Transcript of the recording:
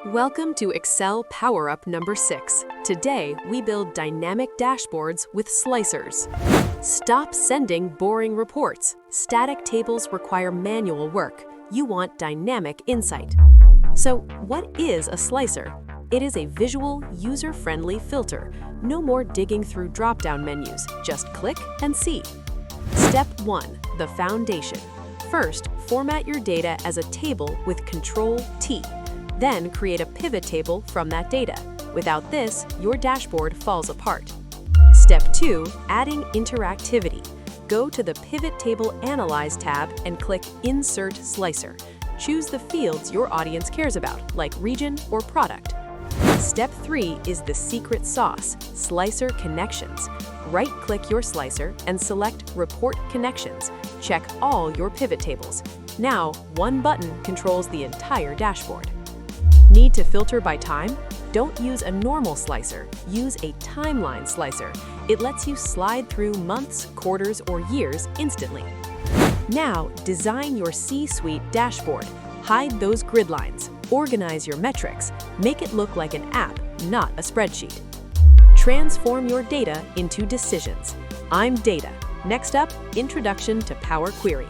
Welcome to Excel Power-Up number 6. Today, we build dynamic dashboards with slicers. Stop sending boring reports. Static tables require manual work. You want dynamic insight. So, what is a slicer? It is a visual, user-friendly filter. No more digging through drop-down menus. Just click and see. Step 1. The foundation. First, format your data as a table with Control-T. Then create a pivot table from that data. Without this, your dashboard falls apart. Step 2. Adding interactivity. Go to the Pivot Table Analyze tab and click Insert Slicer. Choose the fields your audience cares about, like region or product. Step 3 is the secret sauce, Slicer Connections. Right-click your slicer and select Report Connections. Check all your pivot tables. Now, one button controls the entire dashboard. Need to filter by time? Don't use a normal slicer. Use a timeline slicer. It lets you slide through months, quarters, or years instantly. Now, design your C-suite dashboard. Hide those grid lines. Organize your metrics. Make it look like an app, not a spreadsheet. Transform your data into decisions. I'm Data. Next up, Introduction to Power Query.